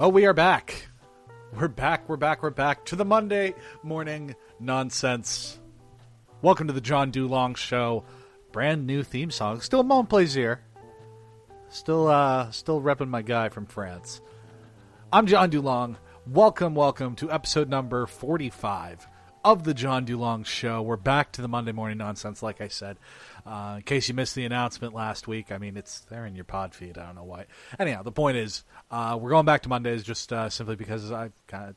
Oh, we are back. We're back to the Monday morning nonsense. Welcome to the John Dulong Show. Brand new theme song. Still Mon Plaisir. Still repping my guy from France. I'm John Dulong. Welcome to episode number 45 of the John Dulong Show. We're back to the Monday morning nonsense, like I said. In case you missed the announcement last week, I mean, it's there in your pod feed. I don't know why. Anyhow, the point is, we're going back to Mondays just simply because it kind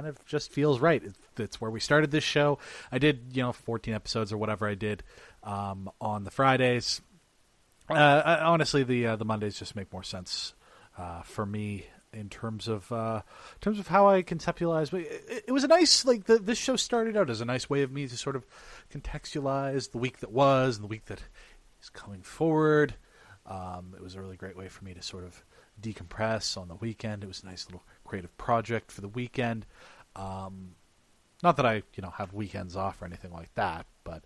of just feels right. It's where we started this show. I did, 14 episodes or whatever I did on the Fridays. Honestly, the Mondays just make more sense for me in terms of how I conceptualize. But it was a nice, this show started out as a nice way of me to sort of contextualize the week that was and the week that is coming forward. It was a really great way for me to sort of decompress on the weekend. It was a nice little creative project for the weekend. Not that I, have weekends off or anything like that, but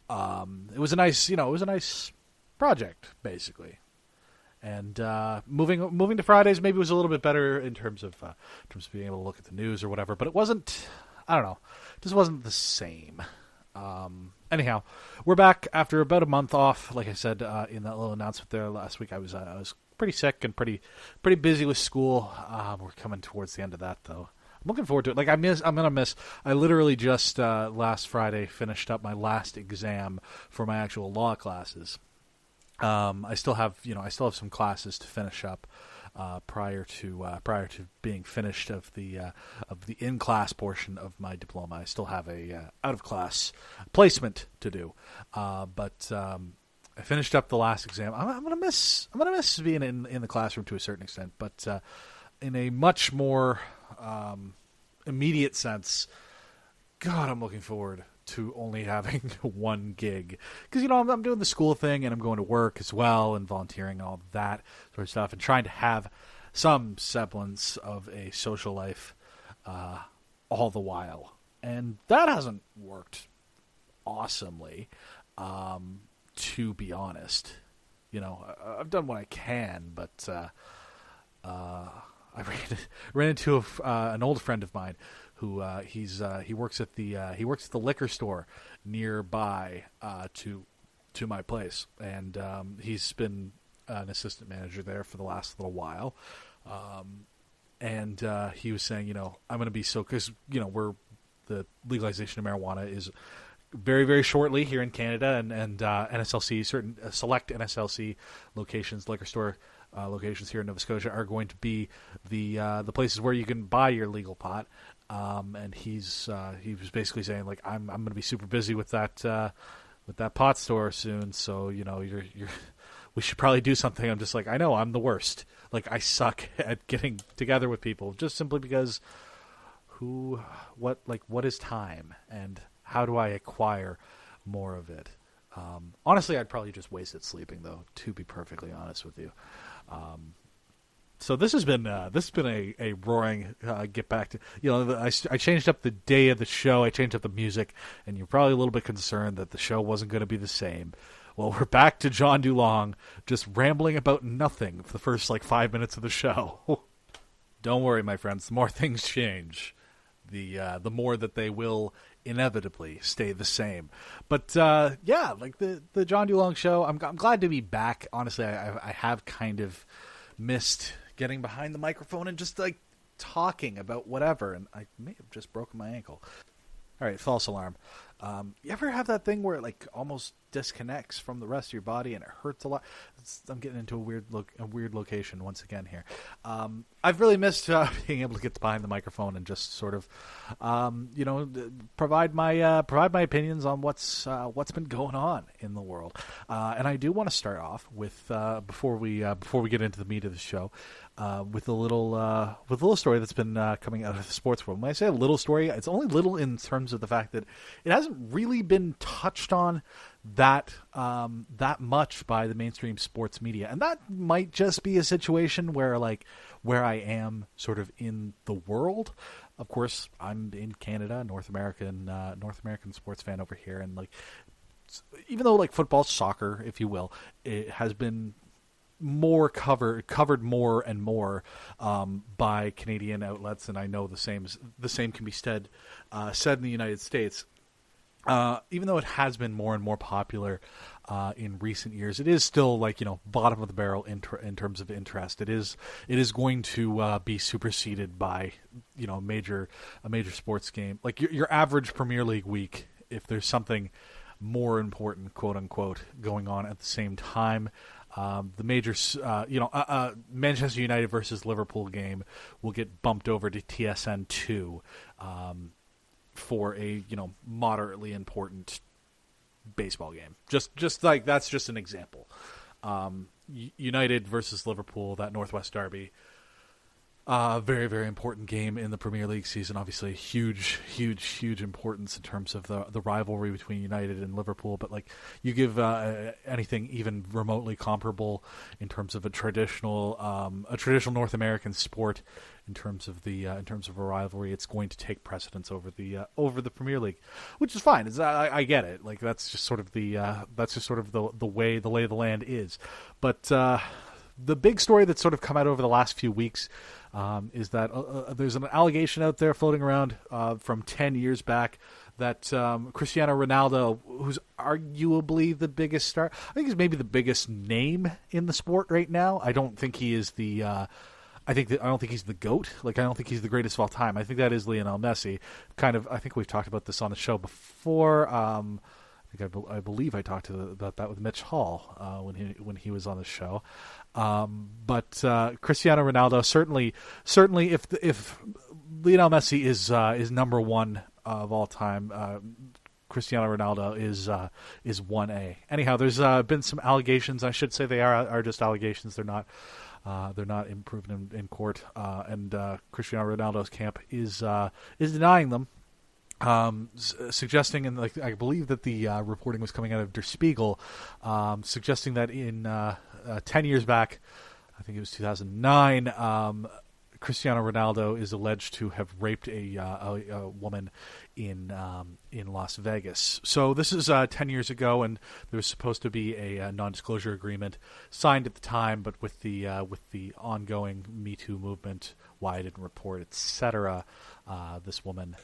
it was a nice project, basically. And moving to Fridays maybe was a little bit better in terms of being able to look at the news or whatever. But it wasn't. I don't know. It just wasn't the same. Anyhow, we're back after about a month off. Like I said in that little announcement there last week, I was pretty sick and pretty busy with school. We're coming towards the end of that though. I'm looking forward to it. I'm gonna miss. I literally just last Friday finished up my last exam for my actual law classes. I still have some classes to finish up prior to being finished of the in-class portion of my diploma. I still have a out-of-class placement to do, but I finished up the last exam. I'm gonna miss being in the classroom to a certain extent, but in a much more immediate sense, God, I'm looking forward to only having one gig, because I'm doing the school thing and I'm going to work as well and volunteering and all that sort of stuff and trying to have some semblance of a social life all the while, and that hasn't worked awesomely, to be honest. I've done what I can, but I ran into an old friend of mine who he works at the liquor store nearby to my place, and he's been an assistant manager there for the last little while, and he was saying, I'm going to be because the legalization of marijuana is very, very shortly here in Canada, and NSLC, certain select NSLC locations, liquor store locations here in Nova Scotia are going to be the places where you can buy your legal pot. And he was basically saying, like, I'm going to be super busy with that pot store soon, so we should probably do something. I'm just like, I know, I'm the worst. Like, I suck at getting together with people just simply because what is time and how do I acquire more of it? Honestly, I'd probably just waste it sleeping, though, to be perfectly honest with you. So this has been a roaring get back to, I changed up the day of the show. I changed up the music, and you're probably a little bit concerned that the show wasn't going to be the same. Well, we're back to John Dulong just rambling about nothing for the first 5 minutes of the show. Don't worry, my friends. The more things change, the more that they will inevitably stay the same. But the John Dulong Show. I'm glad to be back. Honestly, I have kind of missed getting behind the microphone and just talking about whatever, and I may have just broken my ankle. All right, false alarm. You ever have that thing where it almost disconnects from the rest of your body and it hurts a lot? I'm getting into a weird location once again here. I've really missed being able to get behind the microphone and just sort of, provide my opinions on what's been going on in the world. And I do want to start off with before we get into the meat of the show, with a little story that's been coming out of the sports world. When I say a little story, it's only little in terms of the fact that it hasn't really been touched on that much by the mainstream sports media, and that might just be a situation where I am sort of in the world. Of course, I'm in Canada, North American sports fan over here, and even though football, soccer, if you will, it has been covered more and more by Canadian outlets, and I know the same can be said in the United States. Even though it has been more and more popular in recent years, it is still bottom of the barrel in terms of interest. It is going to be superseded by a major sports game, like your average Premier League week. If there's something more important, quote unquote, going on at the same time, the major, Manchester United versus Liverpool game will get bumped over to TSN2 for a moderately important baseball game. Just like that's just an example. United versus Liverpool, that Northwest Derby. Very, very important game in the Premier League season. Obviously, huge importance in terms of the rivalry between United and Liverpool. But you give anything even remotely comparable in terms of a traditional North American sport, in terms of a rivalry, it's going to take precedence over the Premier League, which is fine. I get it. That's just sort of the way the lay of the land is. But the big story that's sort of come out over the last few weeks is that there's an allegation out there floating around from 10 years back that Cristiano Ronaldo, who's arguably the biggest star, I think he's maybe the biggest name in the sport right now. I don't think he is the. I don't think he's the GOAT. I don't think he's the greatest of all time. I think that is Lionel Messi. I think we've talked about this on the show before. I believe I talked about that with Mitch Hall when he was on the show. But Cristiano Ronaldo certainly if Lionel Messi is number one of all time, Cristiano Ronaldo is 1A. Anyhow, there's been some allegations. I should say they are just allegations. They're not proven in court. And Cristiano Ronaldo's camp is denying them. Suggesting, and I believe that the reporting was coming out of Der Spiegel, suggesting that in 10 years back, I think it was 2009, Cristiano Ronaldo is alleged to have raped a woman in Las Vegas. So this is 10 years ago, and there was supposed to be a non-disclosure agreement signed at the time, but with the ongoing Me Too movement, why I didn't report, etc., this woman.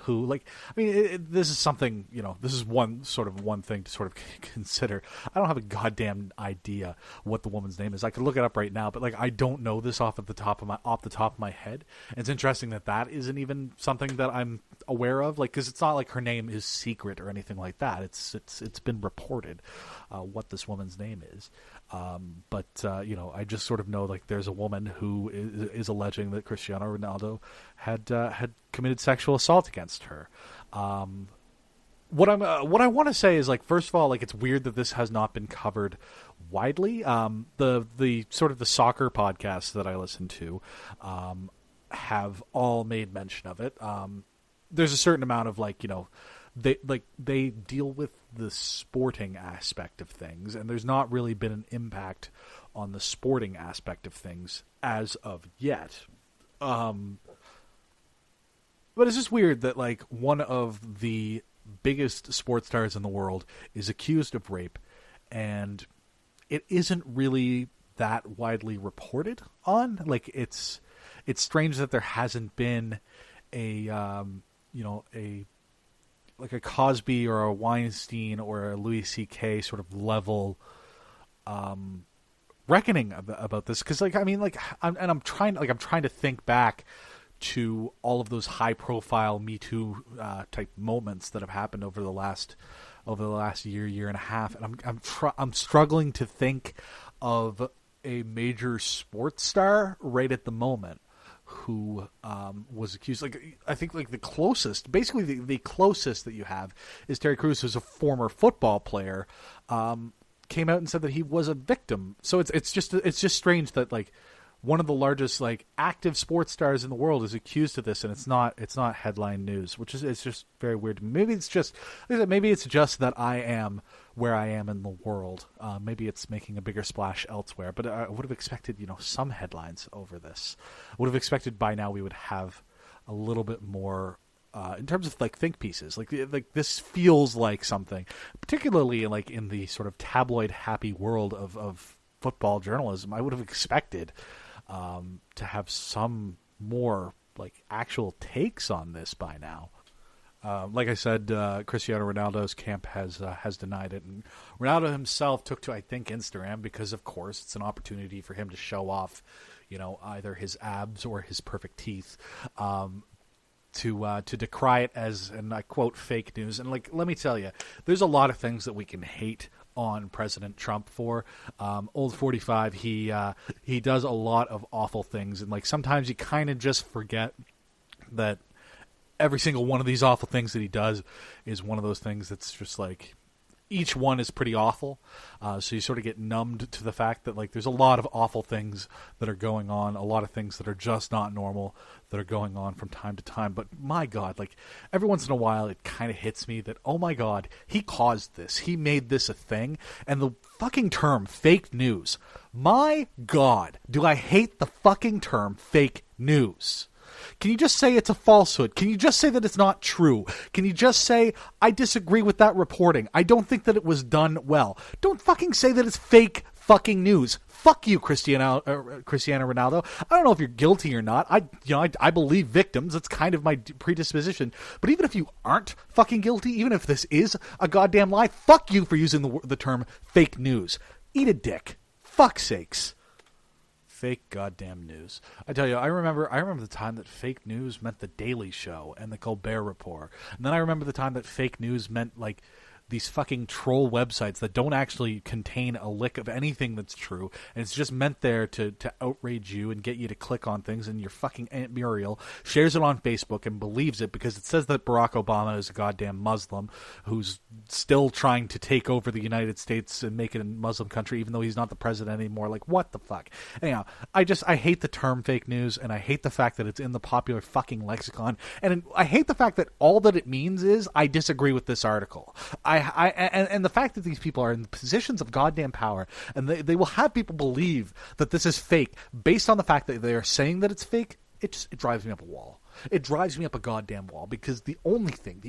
This is something, this is one thing to sort of consider. I don't have a goddamn idea what the woman's name is. I could look it up right now, but I don't know this off the top of my head. And it's interesting that isn't even something that I'm aware of, because it's not like her name is secret or anything like that. It's been reported what this woman's name is. But I just sort of know there's a woman who is alleging that Cristiano Ronaldo had committed sexual assault against her. What I want to say is first of all, it's weird that this has not been covered widely. The sort of the soccer podcasts that I listen to have all made mention of it. There's a certain amount of they deal with the sporting aspect of things, and there's not really been an impact on the sporting aspect of things as of yet. But it's just weird that one of the biggest sports stars in the world is accused of rape, and it isn't really that widely reported on. It's strange that there hasn't been a Cosby or a Weinstein or a Louis C.K. sort of level reckoning about this, because I'm trying to think back to all of those high profile Me Too type moments that have happened over the last year and a half, and I'm struggling to think of a major sports star right at the moment who was accused. I think the closest, basically the closest that you have is Terry Crews, who's a former football player, came out and said that he was a victim. So it's just strange that one of the largest active sports stars in the world is accused of this, and it's not headline news, which is it's just very weird. Maybe it's just that I am where I am in the world. Maybe it's making a bigger splash elsewhere, but I would have expected some headlines over this. I would have expected by now we would have a little bit more in terms of think pieces. This feels like something, particularly in the sort of tabloid happy world of football journalism. I would have expected to have some more like actual takes on this by now. Like I said, Cristiano Ronaldo's camp has denied it, and Ronaldo himself took to, I think, Instagram because, of course, it's an opportunity for him to show off, either his abs or his perfect teeth, to decry it as, and I quote, fake news. And like, let me tell you, there's a lot of things that we can hate on President Trump for. Old 45, he does a lot of awful things, and like sometimes you kind of just forget that every single one of these awful things that he does is one of those things that's just like, each one is pretty awful. So you sort of get numbed to the fact that like there's a lot of awful things that are going on, a lot of things that are just not normal that are going on from time to time. But my God, like every once in a while it kind of hits me that, oh my God, he caused this. He made this a thing. And the fucking term fake news. My God, do I hate the fucking term fake news. Can you just say it's a falsehood? Can you just say that it's not true? Can you just say, I disagree with that reporting. I don't think that it was done well. Don't fucking say that it's fake fucking news. Fuck you, Cristiano Ronaldo. I don't know if you're guilty or not. I believe victims. It's kind of my predisposition. But even if you aren't fucking guilty, even if this is a goddamn lie, fuck you for using the term fake news. Eat a dick. Fuck's sakes. Fake goddamn news. I tell you, I remember the time that fake news meant the Daily Show and the Colbert Report. And then I remember the time that fake news meant like these fucking troll websites that don't actually contain a lick of anything that's true, and it's just meant there to outrage you and get you to click on things, and your fucking Aunt Muriel shares it on Facebook and believes it because it says that Barack Obama is a goddamn Muslim who's still trying to take over the United States and make it a Muslim country even though he's not the president anymore. Like, what the fuck? Anyhow, I hate the term fake news, and I hate the fact that it's in the popular fucking lexicon, and I hate the fact that all that it means is I disagree with this article. And the fact that these people are in positions of goddamn power, and they will have people believe that this is fake based on the fact that they are saying that it's fake, it drives me up a wall. It drives me up a goddamn wall, because the only thing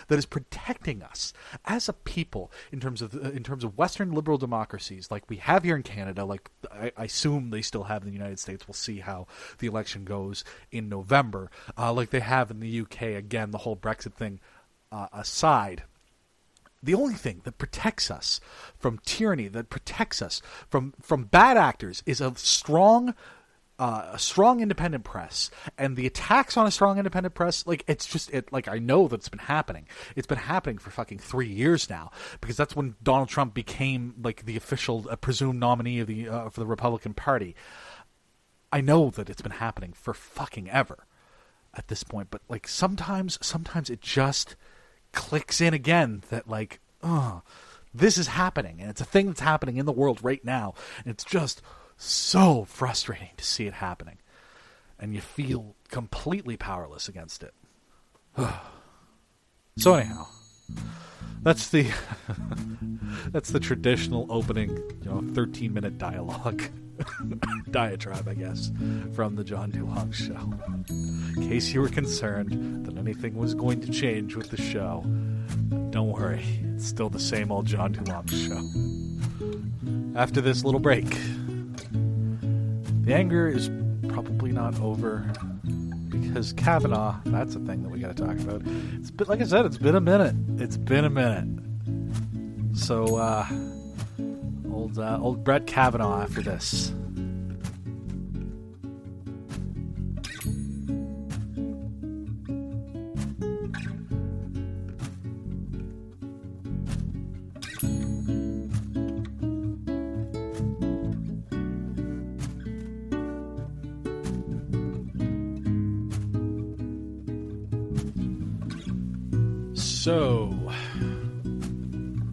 that is protecting us as a people in terms of Western liberal democracies like we have here in Canada, like I assume they still have in the United States. We'll see how the election goes in November, like they have in the UK. Again, the whole Brexit thing aside. The only thing that protects us from tyranny, that protects us from bad actors, is a strong independent press. And the attacks on a strong independent press, like I know that it's been happening. It's been happening for fucking 3 years now, because that's when Donald Trump became like the official presumed nominee of for the Republican Party. I know that it's been happening for fucking ever at this point, but like sometimes it just clicks in again that like, this is happening, and it's a thing that's happening in the world right now, and it's just so frustrating to see it happening, and you feel completely powerless against it. So anyhow, that's the traditional opening, 13-minute dialogue diatribe, I guess, from the John DeLong Show. In case you were concerned that anything was going to change with the show, don't worry, it's still the same old John DeLong Show. After this little break, the anger is probably not over, because Kavanaugh, that's a thing that we got to talk about. It's been, like I said, it's been a minute. So, old Brett Kavanaugh after this. So,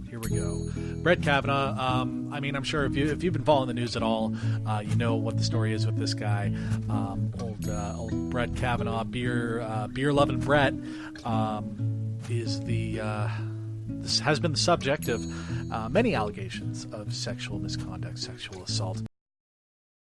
here we go. Brett Kavanaugh. I'm sure if you've been following the news at all, you know what the story is with this guy. Old Brett Kavanaugh, beer loving Brett, this has been the subject of many allegations of sexual misconduct, sexual assault.